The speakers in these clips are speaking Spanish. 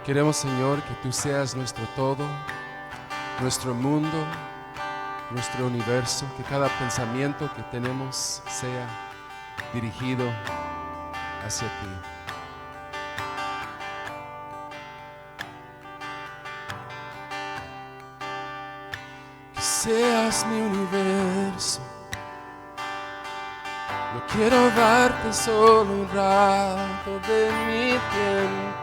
Queremos, Señor, que tú seas nuestro todo, nuestro mundo, nuestro universo, que cada pensamiento que tenemos sea dirigido hacia ti. Que seas mi universo. No quiero darte solo un rato de mi tiempo.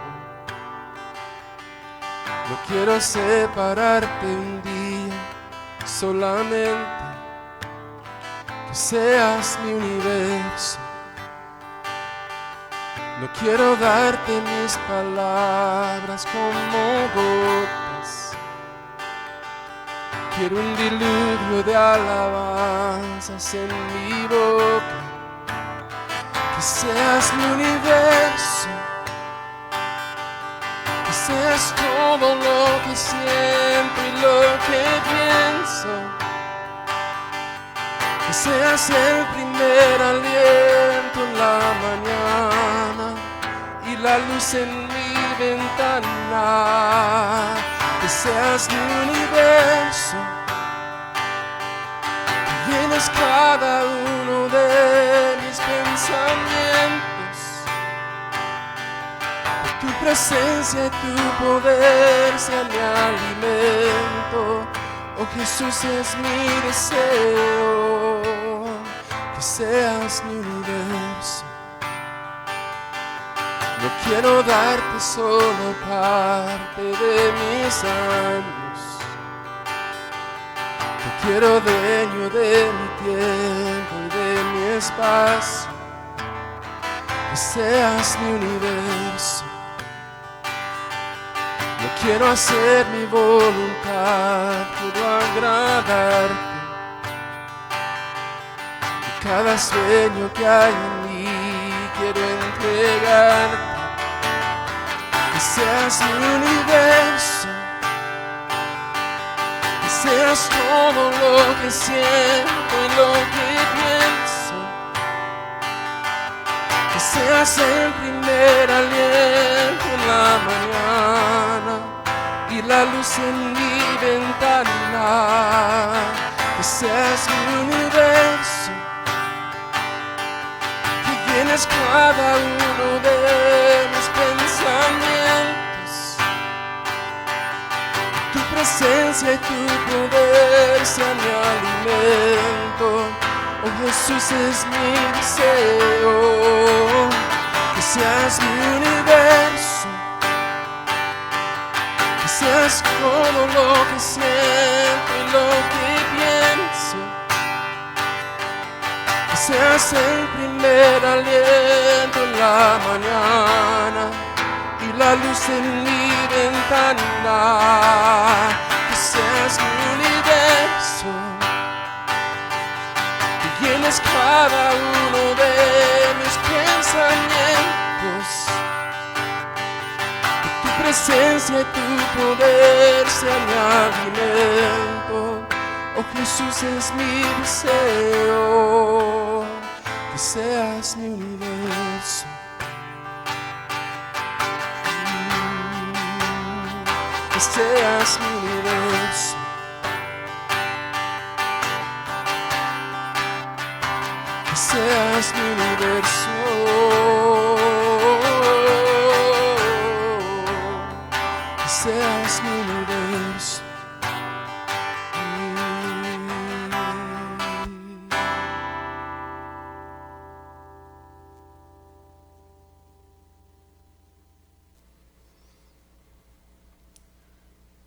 No quiero separarte un día solamente. Que seas mi universo. No quiero darte mis palabras como gotas. Quiero un diluvio de alabanzas en mi boca. Que seas mi universo. Que seas todo lo que siento y lo que pienso. Que seas el primer aliento en la mañana y la luz en mi ventana. Que seas mi universo. Que llenes cada uno de mis pensamientos. Que tu presencia y tu poder sean mi alimento. Oh Jesús, es mi deseo. Que seas mi universo. No quiero darte solo parte de mis años. Te quiero dueño de mi tiempo y de mi espacio. Que seas mi universo. No quiero hacer mi voluntad, quiero agradarte. Y cada sueño que hay en mí quiero entregarte. Que seas mi universo. Que seas todo lo que siento y lo que pienso. Que seas el primer aliento en la mañana y la luz en mi ventana. Que seas mi universo. Que llenes cada uno de mis pensamientos. Que tu presencia y tu poder sean mi alimento. Oh Jesús, es mi deseo. Que seas mi universo. Que seas todo lo que siento y lo que pienso. Que seas el primer aliento en la mañana y la luz en mi ventana. Que seas mi universo. Que llenes cada uno de mis pensamientos. Que tu presencia y tu poder sean mi alimento. Oh Jesús, es mi deseo. Que seas mi universo. Que seas mi universo. Que seas mi universo. Que seas mi universo.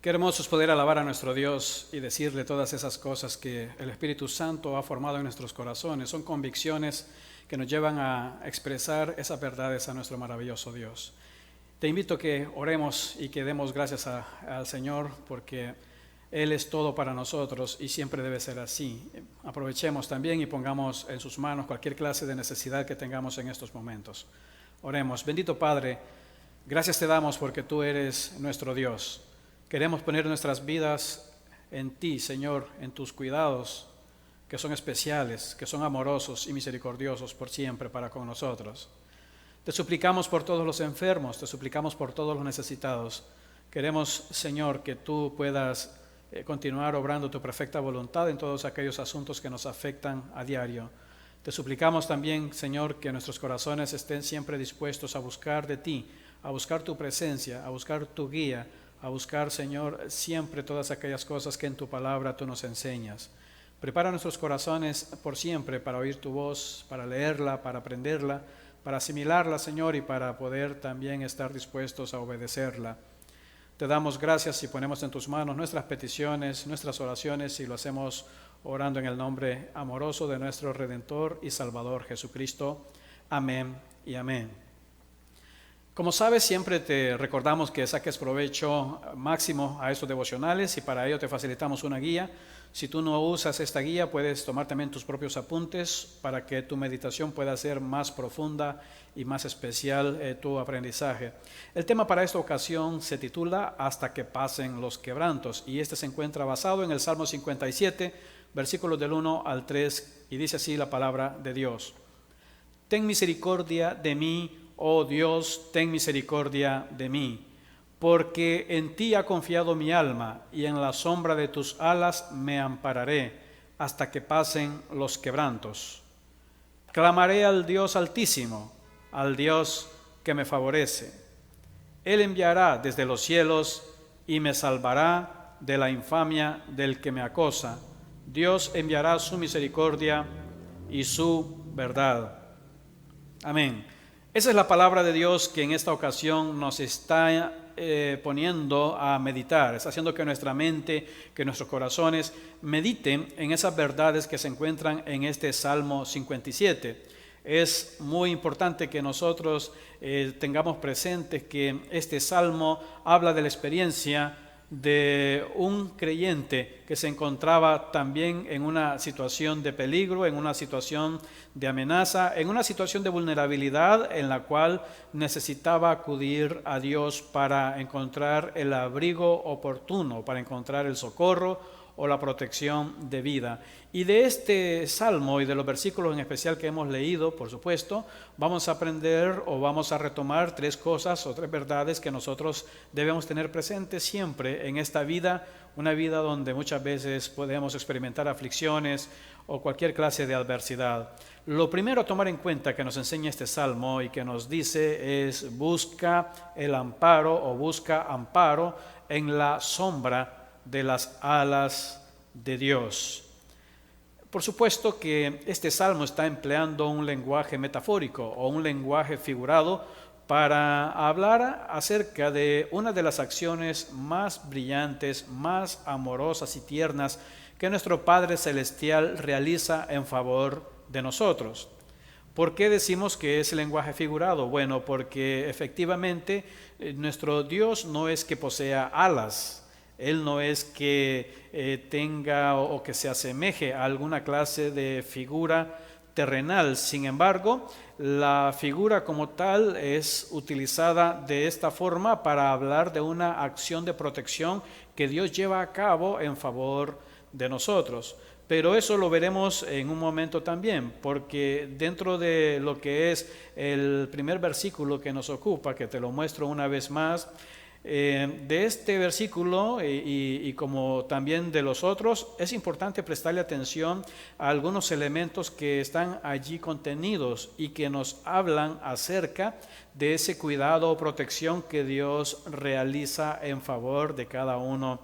Qué hermoso es poder alabar a nuestro Dios y decirle todas esas cosas que el Espíritu Santo ha formado en nuestros corazones. Son convicciones que nos llevan a expresar esas verdades a nuestro maravilloso Dios. Te invito a que oremos y que demos gracias al Señor porque Él es todo para nosotros y siempre debe ser así. Aprovechemos también y pongamos en sus manos cualquier clase de necesidad que tengamos en estos momentos. Oremos. Bendito Padre, gracias te damos porque tú eres nuestro Dios. Queremos poner nuestras vidas en ti, Señor, en tus cuidados, que son especiales, que son amorosos y misericordiosos por siempre para con nosotros. Te suplicamos por todos los enfermos, te suplicamos por todos los necesitados. Queremos, Señor, que tú puedas continuar obrando tu perfecta voluntad en todos aquellos asuntos que nos afectan a diario. Te suplicamos también, Señor, que nuestros corazones estén siempre dispuestos a buscar de ti, a buscar tu presencia, a buscar tu guía, a buscar, Señor, siempre todas aquellas cosas que en tu palabra tú nos enseñas. Prepara nuestros corazones por siempre para oír tu voz, para leerla, para aprenderla, para asimilarla, Señor, y para poder también estar dispuestos a obedecerla. Te damos gracias y ponemos en tus manos nuestras peticiones, nuestras oraciones, y lo hacemos orando en el nombre amoroso de nuestro Redentor y Salvador Jesucristo. Amén y amén. Como sabes, siempre te recordamos que saques provecho máximo a estos devocionales, y para ello te facilitamos una guía. Si tú no usas esta guía, puedes tomar también tus propios apuntes para que tu meditación pueda ser más profunda y más especial tu aprendizaje. El tema para esta ocasión se titula Hasta que pasen los quebrantos, y este se encuentra basado en el Salmo 57, versículos del 1 al 3, y dice así la palabra de Dios. Ten misericordia de mí, oh Dios, ten misericordia de mí, porque en ti ha confiado mi alma, y en la sombra de tus alas me ampararé, hasta que pasen los quebrantos. Clamaré al Dios Altísimo, al Dios que me favorece. Él enviará desde los cielos y me salvará de la infamia del que me acosa. Dios enviará su misericordia y su verdad. Amén. Esa es la palabra de Dios que en esta ocasión nos está poniendo a meditar. Está haciendo que nuestra mente, que nuestros corazones mediten en esas verdades que se encuentran en este Salmo 57. Es muy importante que nosotros tengamos presente que este Salmo habla de la experiencia de un creyente que se encontraba también en una situación de peligro, en una situación de amenaza, en una situación de vulnerabilidad en la cual necesitaba acudir a Dios para encontrar el abrigo oportuno, para encontrar el socorro o la protección de vida. Y de este salmo y de los versículos en especial que hemos leído, por supuesto, vamos a aprender o vamos a retomar tres cosas o tres verdades que nosotros debemos tener presentes siempre en esta vida, una vida donde muchas veces podemos experimentar aflicciones o cualquier clase de adversidad. Lo primero a tomar en cuenta que nos enseña este salmo y que nos dice es: busca el amparo o busca amparo en la sombra de las alas de Dios. Por supuesto que este salmo está empleando un lenguaje metafórico o un lenguaje figurado para hablar acerca de una de las acciones más brillantes, más amorosas y tiernas que nuestro Padre Celestial realiza en favor de nosotros. ¿Por qué decimos que es lenguaje figurado? Bueno, porque efectivamente nuestro Dios no es que posea alas. Él no es que tenga o que se asemeje a alguna clase de figura terrenal. Sin embargo, la figura como tal es utilizada de esta forma para hablar de una acción de protección que Dios lleva a cabo en favor de nosotros. Pero eso lo veremos en un momento también, porque dentro de lo que es el primer versículo que nos ocupa, que te lo muestro una vez más, de este versículo y como también de los otros, es importante prestarle atención a algunos elementos que están allí contenidos y que nos hablan acerca de ese cuidado o protección que Dios realiza en favor de cada uno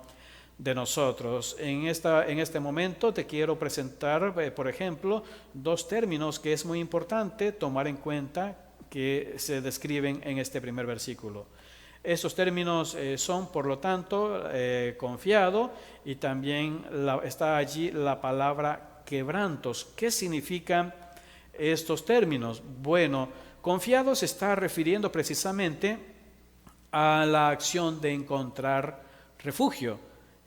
de nosotros. En este momento te quiero presentar, por ejemplo, dos términos que es muy importante tomar en cuenta que se describen en este primer versículo. Estos términos son, por lo tanto, confiado, y también está allí la palabra quebrantos. ¿Qué significan estos términos? Bueno, confiado se está refiriendo precisamente a la acción de encontrar refugio.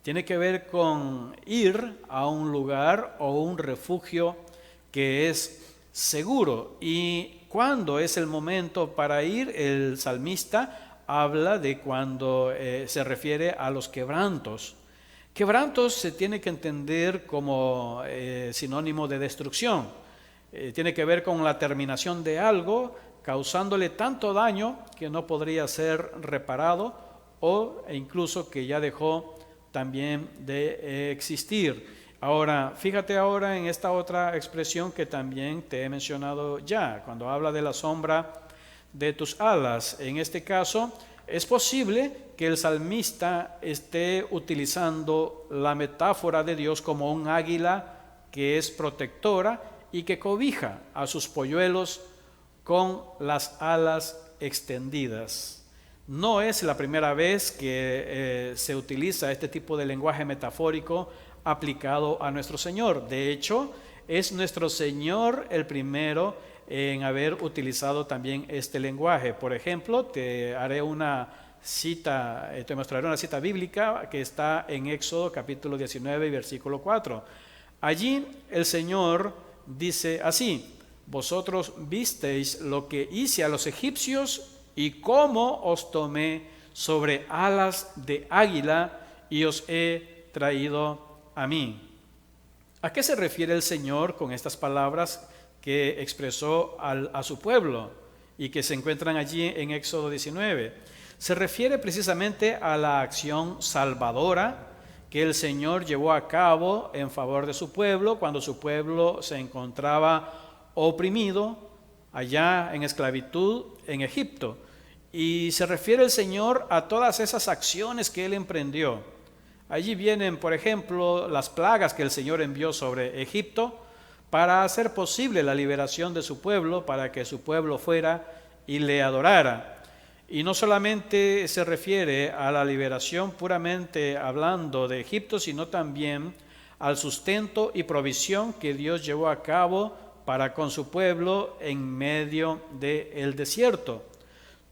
Tiene que ver con ir a un lugar o un refugio que es seguro. ¿Y cuándo es el momento para ir? El salmista habla de cuando se refiere a los quebrantos. Quebrantos se tiene que entender como sinónimo de destrucción. Tiene que ver con la terminación de algo, causándole tanto daño que no podría ser reparado e incluso que ya dejó también de existir. Ahora, fíjate ahora en esta otra expresión que también te he mencionado ya, cuando habla de la sombra de tus alas. En este caso, es posible que el salmista esté utilizando la metáfora de Dios como un águila que es protectora y que cobija a sus polluelos con las alas extendidas. No es la primera vez que se utiliza este tipo de lenguaje metafórico aplicado a nuestro Señor. De hecho, es nuestro Señor el primero en haber utilizado también este lenguaje. Por ejemplo, te mostraré una cita bíblica que está en Éxodo capítulo 19 y versículo 4. Allí el Señor dice así: vosotros visteis lo que hice a los egipcios y cómo os tomé sobre alas de águila y os he traído a mí. ¿A qué se refiere el Señor con estas palabras que expresó a su pueblo y que se encuentran allí en Éxodo 19? Se refiere precisamente a la acción salvadora que el Señor llevó a cabo en favor de su pueblo cuando su pueblo se encontraba oprimido allá en esclavitud en Egipto. Y se refiere el Señor a todas esas acciones que Él emprendió. Allí vienen, por ejemplo, las plagas que el Señor envió sobre Egipto para hacer posible la liberación de su pueblo, para que su pueblo fuera y le adorara. Y no solamente se refiere a la liberación puramente hablando de Egipto, sino también al sustento y provisión que Dios llevó a cabo para con su pueblo en medio del desierto.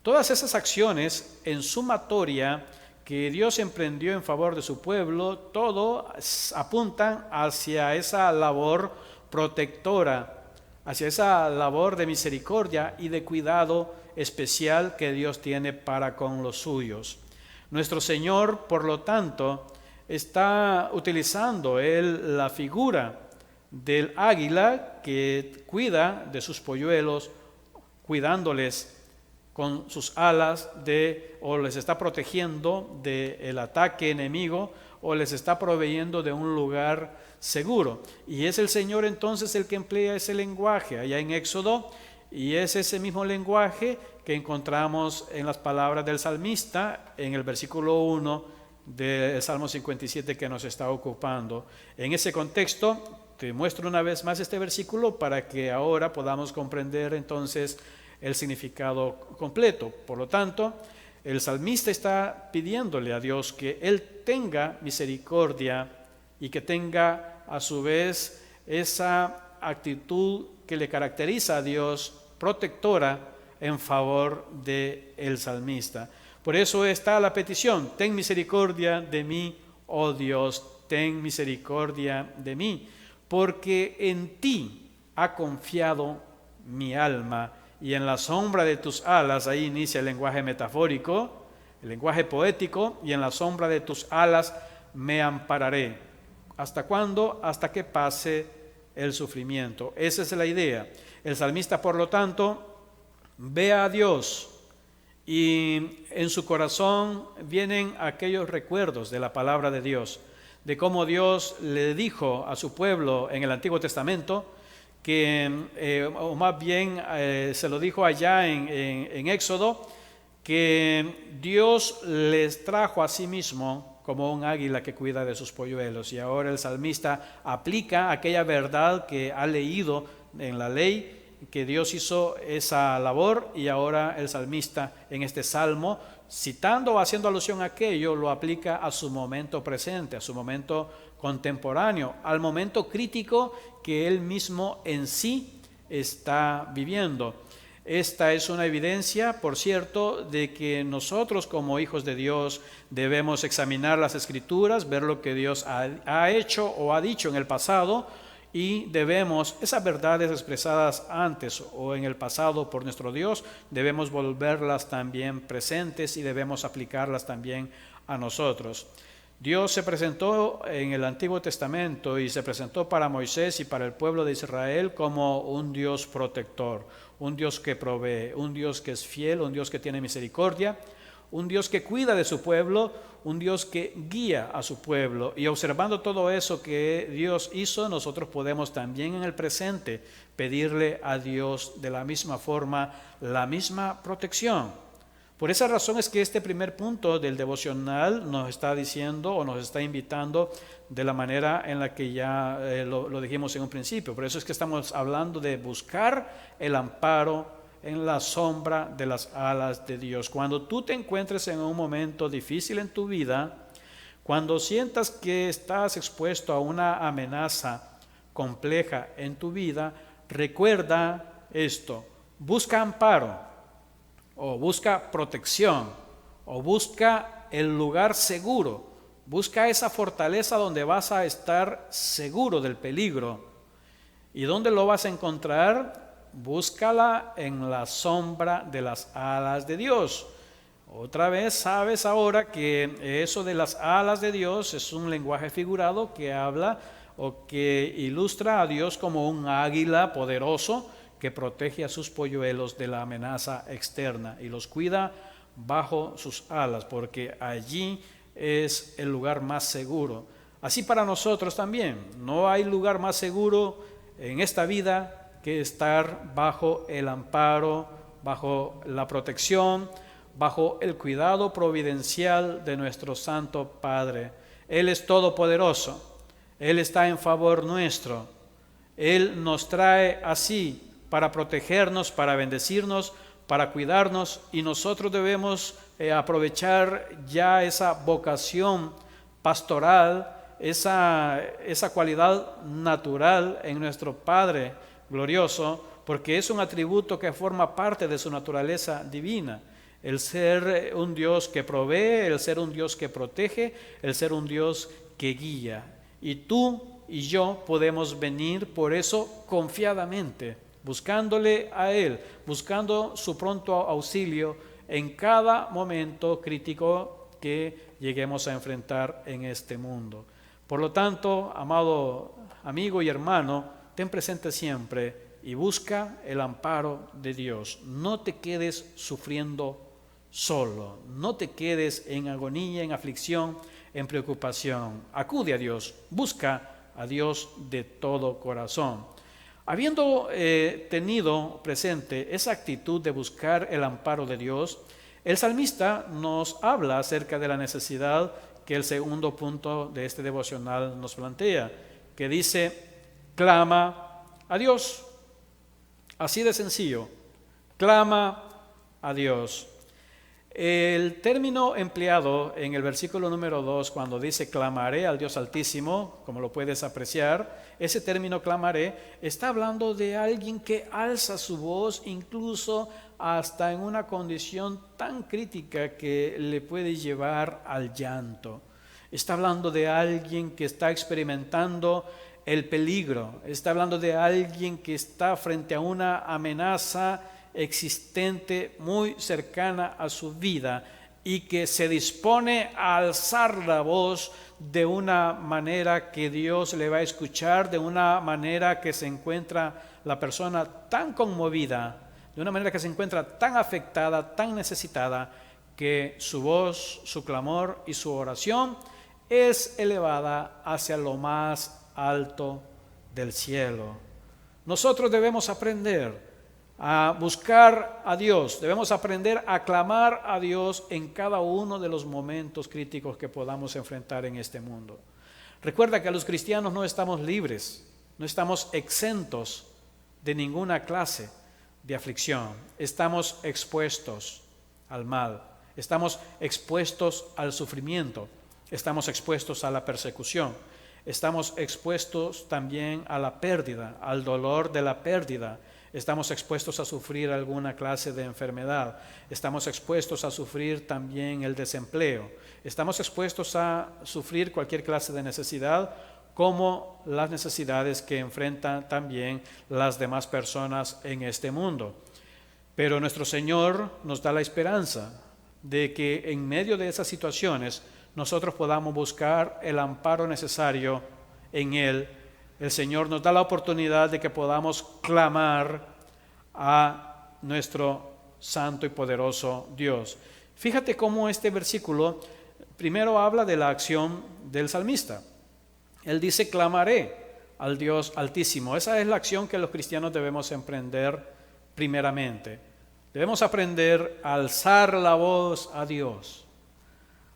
Todas esas acciones en sumatoria que Dios emprendió en favor de su pueblo, todo apuntan hacia esa labor protectora, hacia esa labor de misericordia y de cuidado especial que Dios tiene para con los suyos. Nuestro Señor, por lo tanto, está utilizando la figura del águila que cuida de sus polluelos, cuidándoles con sus alas o les está protegiendo del ataque enemigo o les está proveyendo de un lugar seguro. Y es el Señor entonces el que emplea ese lenguaje allá en Éxodo, y es ese mismo lenguaje que encontramos en las palabras del salmista en el versículo 1 del Salmo 57 que nos está ocupando. En ese contexto te muestro una vez más este versículo para que ahora podamos comprender entonces el significado completo. Por lo tanto, el salmista está pidiéndole a Dios que Él tenga misericordia y que tenga a su vez esa actitud que le caracteriza a Dios, protectora en favor del salmista. Por eso está la petición: ten misericordia de mí, oh Dios, ten misericordia de mí, porque en ti ha confiado mi alma, y en la sombra de tus alas, ahí inicia el lenguaje metafórico, el lenguaje poético, y en la sombra de tus alas me ampararé. ¿Hasta cuándo? Hasta que pase el sufrimiento. Esa es la idea. El salmista, por lo tanto, ve a Dios y en su corazón vienen aquellos recuerdos de la palabra de Dios, de cómo Dios le dijo a su pueblo en el Antiguo Testamento, o más bien se lo dijo allá en Éxodo, que Dios les trajo a sí mismo como un águila que cuida de sus polluelos. Y ahora el salmista aplica aquella verdad que ha leído en la ley, que Dios hizo esa labor, y ahora el salmista en este salmo, citando o haciendo alusión a aquello, lo aplica a su momento presente, a su momento contemporáneo, al momento crítico que él mismo en sí está viviendo. Esta es una evidencia, por cierto, de que nosotros como hijos de Dios debemos examinar las Escrituras, ver lo que Dios ha hecho o ha dicho en el pasado, y debemos, esas verdades expresadas antes o en el pasado por nuestro Dios, debemos volverlas también presentes y debemos aplicarlas también a nosotros. Dios se presentó en el Antiguo Testamento y se presentó para Moisés y para el pueblo de Israel como un Dios protector, un Dios que provee, un Dios que es fiel, un Dios que tiene misericordia, un Dios que cuida de su pueblo, un Dios que guía a su pueblo. Y observando todo eso que Dios hizo, nosotros podemos también en el presente pedirle a Dios de la misma forma, la misma protección. Por esa razón es que este primer punto del devocional nos está diciendo o nos está invitando de la manera en la que ya lo dijimos en un principio. Por eso es que estamos hablando de buscar el amparo en la sombra de las alas de Dios. Cuando tú te encuentres en un momento difícil en tu vida, cuando sientas que estás expuesto a una amenaza compleja en tu vida, recuerda esto: busca amparo, o busca protección, o busca el lugar seguro, busca esa fortaleza donde vas a estar seguro del peligro. ¿Y dónde lo vas a encontrar? Búscala en la sombra de las alas de Dios. Otra vez sabes ahora que eso de las alas de Dios es un lenguaje figurado que habla o que ilustra a Dios como un águila poderoso que protege a sus polluelos de la amenaza externa y los cuida bajo sus alas, porque allí es el lugar más seguro. Así para nosotros también, no hay lugar más seguro en esta vida que estar bajo el amparo, bajo la protección, bajo el cuidado providencial de nuestro Santo Padre. Él es todopoderoso, Él está en favor nuestro, Él nos trae así para protegernos, para bendecirnos, para cuidarnos, y nosotros debemos aprovechar ya esa vocación pastoral, esa cualidad natural en nuestro Padre glorioso, porque es un atributo que forma parte de su naturaleza divina. El ser un Dios que provee, el ser un Dios que protege, el ser un Dios que guía. Y tú y yo podemos venir por eso confiadamente, buscándole a Él, buscando su pronto auxilio en cada momento crítico que lleguemos a enfrentar en este mundo. Por lo tanto, amado amigo y hermano, ten presente siempre y busca el amparo de Dios. No te quedes sufriendo solo, no te quedes en agonía, en aflicción, en preocupación. Acude a Dios, busca a Dios de todo corazón. Habiendo tenido presente esa actitud de buscar el amparo de Dios, el salmista nos habla acerca de la necesidad que el segundo punto de este devocional nos plantea, que dice: clama a Dios. Así de sencillo, clama a Dios. El término empleado en el versículo número 2, cuando dice clamaré al Dios Altísimo, como lo puedes apreciar, ese término clamaré está hablando de alguien que alza su voz incluso hasta en una condición tan crítica que le puede llevar al llanto. Está hablando de alguien que está experimentando el peligro, está hablando de alguien que está frente a una amenaza existente muy cercana a su vida y que se dispone a alzar la voz de una manera que Dios le va a escuchar, de una manera que se encuentra la persona tan conmovida, de una manera que se encuentra tan afectada, tan necesitada, que su voz, su clamor y su oración es elevada hacia lo más alto del cielo. Nosotros debemos aprender a buscar a Dios, debemos aprender a clamar a Dios en cada uno de los momentos críticos que podamos enfrentar en este mundo. Recuerda que los cristianos no estamos libres, no estamos exentos de ninguna clase de aflicción. Estamos expuestos al mal, estamos expuestos al sufrimiento, estamos expuestos a la persecución, estamos expuestos también a la pérdida, al dolor de la pérdida. Estamos expuestos a sufrir alguna clase de enfermedad, estamos expuestos a sufrir también el desempleo, estamos expuestos a sufrir cualquier clase de necesidad, como las necesidades que enfrentan también las demás personas en este mundo. Pero nuestro Señor nos da la esperanza de que en medio de esas situaciones nosotros podamos buscar el amparo necesario en Él. El Señor nos da la oportunidad de que podamos clamar a nuestro santo y poderoso Dios. Fíjate cómo este versículo primero habla de la acción del salmista. Él dice: clamaré al Dios Altísimo. Esa es la acción que los cristianos debemos emprender primeramente. Debemos aprender a alzar la voz a Dios.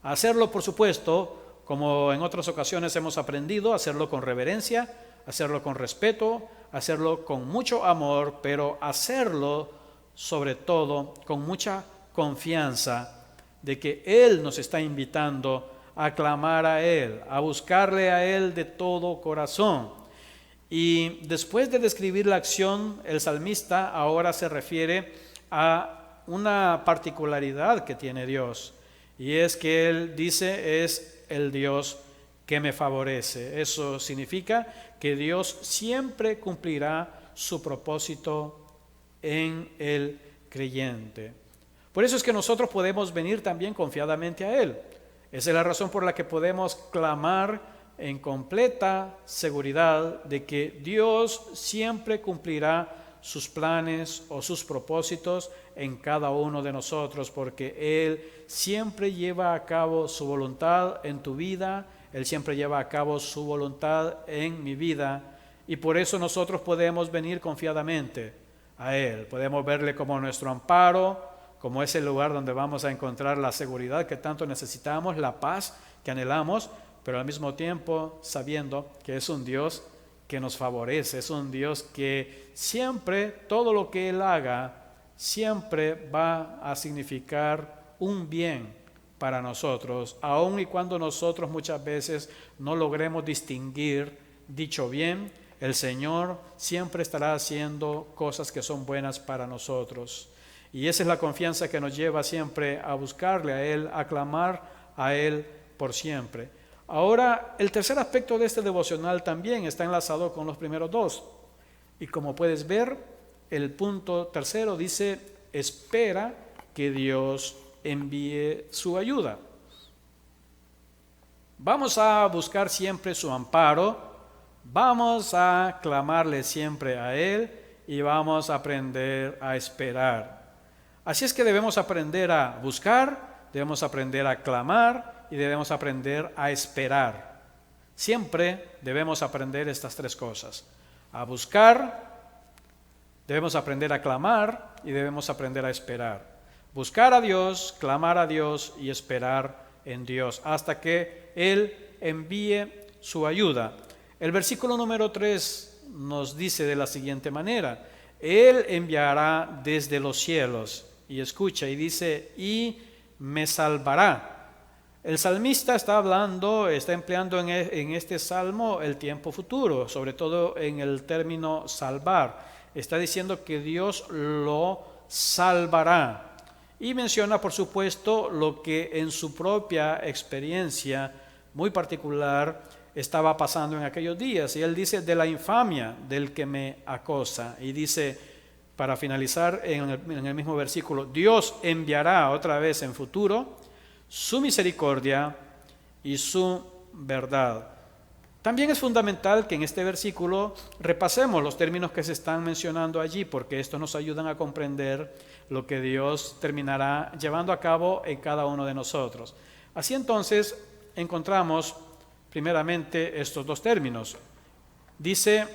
A hacerlo, por supuesto, como en otras ocasiones hemos aprendido, hacerlo con reverencia, hacerlo con respeto, hacerlo con mucho amor, pero hacerlo sobre todo con mucha confianza de que Él nos está invitando a clamar a Él, a buscarle a Él de todo corazón. Y después de describir la acción, el salmista ahora se refiere a una particularidad que tiene Dios, y es que Él dice: es el Dios que me favorece. Eso significa que Dios siempre cumplirá su propósito en el creyente. Por eso es que nosotros podemos venir también confiadamente a Él. Esa es la razón por la que podemos clamar en completa seguridad de que Dios siempre cumplirá sus planes o sus propósitos en cada uno de nosotros, porque Él siempre lleva a cabo su voluntad en tu vida, Él siempre lleva a cabo su voluntad en mi vida, y por eso nosotros podemos venir confiadamente a Él. Podemos verle como nuestro amparo, como ese lugar donde vamos a encontrar la seguridad que tanto necesitamos, la paz que anhelamos, pero al mismo tiempo sabiendo que es un Dios que nos favorece, es un Dios que siempre, todo lo que Él haga, siempre va a significar un bien para nosotros, aun y cuando nosotros muchas veces no logremos distinguir dicho bien, el Señor siempre estará haciendo cosas que son buenas para nosotros. Y esa es la confianza que nos lleva siempre a buscarle a Él, a clamar a Él por siempre. Ahora, el tercer aspecto de este devocional también está enlazado con los primeros dos. Y como puedes ver, el punto tercero dice: espera que Dios envíe su ayuda. Vamos a buscar siempre su amparo, vamos a clamarle siempre a Él y vamos a aprender a esperar. Así es que debemos aprender a buscar, debemos aprender a clamar y debemos aprender a esperar. Siempre debemos aprender estas tres cosas: a buscar, debemos aprender a clamar y debemos aprender a esperar. Buscar a Dios, clamar a Dios y esperar en Dios hasta que Él envíe su ayuda. El versículo número 3 nos dice de la siguiente manera: Él enviará desde los cielos. Y escucha, y dice: y me salvará. El salmista está empleando en este salmo el tiempo futuro, sobre todo en el término salvar. Está diciendo que Dios lo salvará. Y menciona, por supuesto, lo que en su propia experiencia muy particular estaba pasando en aquellos días. Y él dice: de la infamia del que me acosa. Y dice, para finalizar en el mismo versículo: Dios enviará otra vez en futuro su misericordia y su verdad. También es fundamental que en este versículo repasemos los términos que se están mencionando allí, porque estos nos ayudan a comprender lo que Dios terminará llevando a cabo en cada uno de nosotros. Así entonces encontramos primeramente estos dos términos. Dice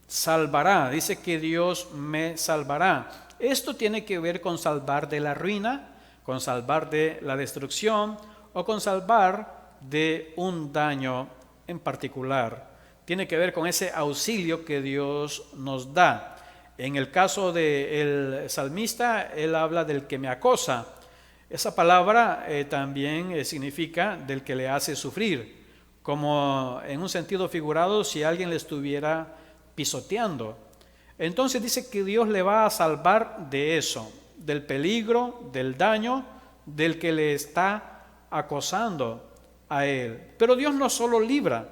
salvará, dice que Dios me salvará. Esto tiene que ver con salvar de la ruina, con salvar de la destrucción o con salvar de un daño en particular. Tiene que ver con ese auxilio que Dios nos da. En el caso del salmista, él habla del que me acosa. Esa palabra también significa del que le hace sufrir, como en un sentido figurado si alguien le estuviera pisoteando. Entonces dice que Dios le va a salvar de eso, del peligro, del daño, del que le está acosando a él. Pero Dios no solo libra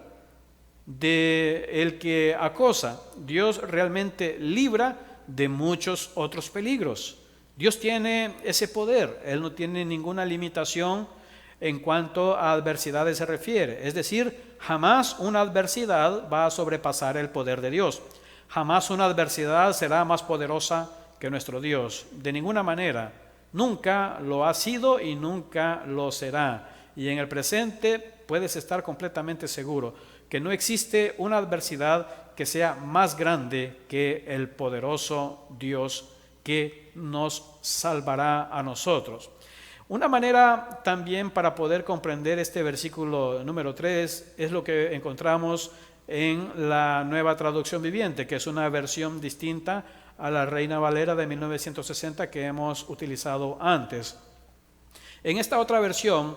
del que acosa, Dios realmente libra de muchos otros peligros. Dios tiene ese poder, Él no tiene ninguna limitación en cuanto a adversidades se refiere. Es decir, jamás una adversidad va a sobrepasar el poder de Dios. Jamás una adversidad será más poderosa que nuestro Dios. De ninguna manera. Nunca lo ha sido y nunca lo será. Y en el presente puedes estar completamente seguro que no existe una adversidad que sea más grande que el poderoso Dios que nos salvará a nosotros. Una manera también para poder comprender este versículo número 3 es lo que encontramos en la Nueva Traducción Viviente, que es una versión distinta a la Reina Valera de 1960 que hemos utilizado antes. En esta otra versión,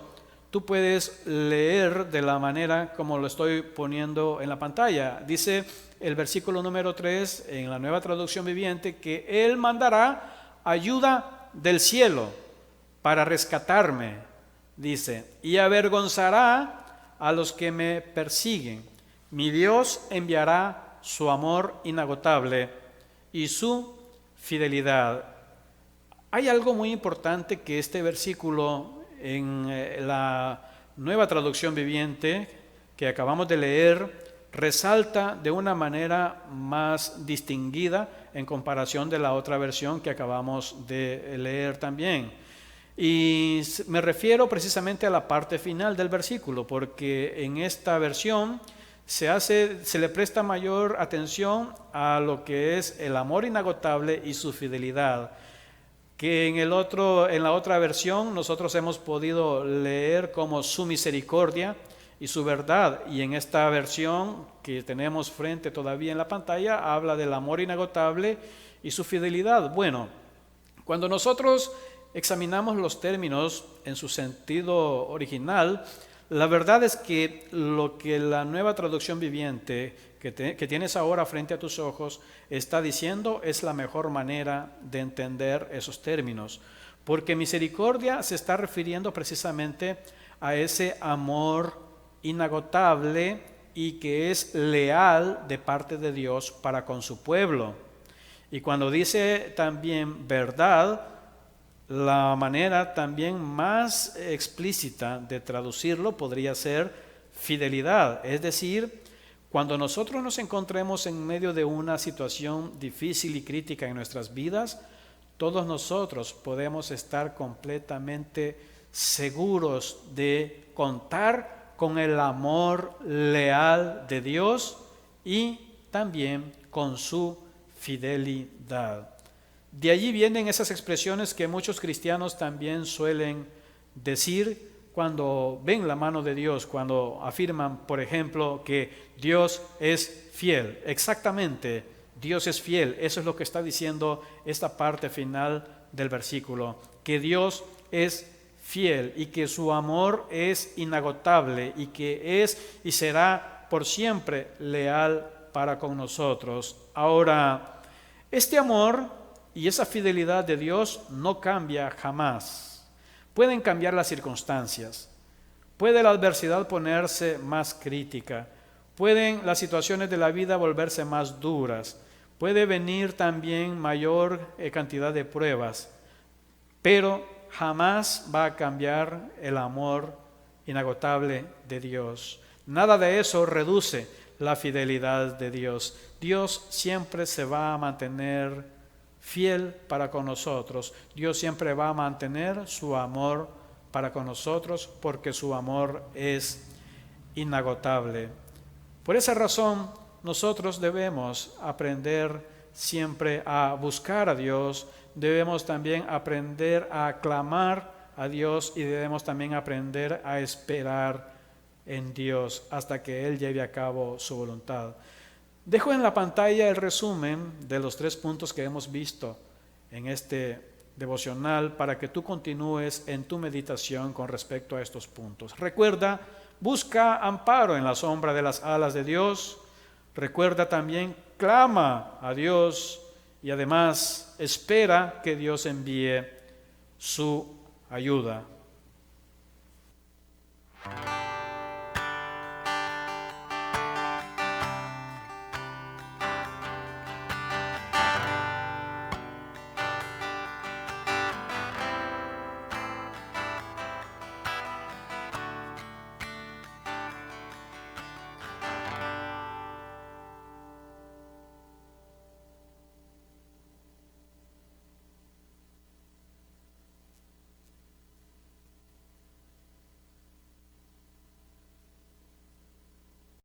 tú puedes leer de la manera como lo estoy poniendo en la pantalla. Dice el versículo número 3 en la Nueva Traducción Viviente que Él mandará ayuda del cielo para rescatarme, dice, y avergonzará a los que me persiguen. Mi Dios enviará su amor inagotable y su fidelidad. Hay algo muy importante que este versículo en la Nueva Traducción Viviente que acabamos de leer resalta de una manera más distinguida en comparación de la otra versión que acabamos de leer también. Y me refiero precisamente a la parte final del versículo, porque en esta versión se le presta mayor atención a lo que es el amor inagotable y su fidelidad, que en la otra versión nosotros hemos podido leer como su misericordia y su verdad, y en esta versión que tenemos frente todavía en la pantalla habla del amor inagotable y su fidelidad. Bueno, cuando nosotros examinamos los términos en su sentido original, la verdad es que lo que la Nueva Traducción Viviente que tienes ahora frente a tus ojos está diciendo es la mejor manera de entender esos términos, porque misericordia se está refiriendo precisamente a ese amor inagotable y que es leal de parte de Dios para con su pueblo. Y cuando dice también verdad, la manera también más explícita de traducirlo podría ser fidelidad, es decir, cuando nosotros nos encontremos en medio de una situación difícil y crítica en nuestras vidas, todos nosotros podemos estar completamente seguros de contar con el amor leal de Dios y también con su fidelidad. De allí vienen esas expresiones que muchos cristianos también suelen decir cuando ven la mano de Dios, cuando afirman, por ejemplo, que Dios es fiel. Exactamente, Dios es fiel. Eso es lo que está diciendo esta parte final del versículo, que Dios es fiel y que su amor es inagotable y que es y será por siempre leal para con nosotros. Ahora, este amor y esa fidelidad de Dios no cambia jamás. Pueden cambiar las circunstancias, puede la adversidad ponerse más crítica, pueden las situaciones de la vida volverse más duras, puede venir también mayor cantidad de pruebas, pero jamás va a cambiar el amor inagotable de Dios. Nada de eso reduce la fidelidad de Dios. Dios siempre se va a mantener fiel para con nosotros. Dios siempre va a mantener su amor para con nosotros porque su amor es inagotable. Por esa razón, nosotros debemos aprender siempre a buscar a Dios, debemos también aprender a clamar a Dios y debemos también aprender a esperar en Dios hasta que Él lleve a cabo su voluntad. Dejo en la pantalla el resumen de los 3 puntos que hemos visto en este devocional para que tú continúes en tu meditación con respecto a estos puntos. Recuerda, busca amparo en la sombra de las alas de Dios. Recuerda también, clama a Dios y además espera que Dios envíe su ayuda.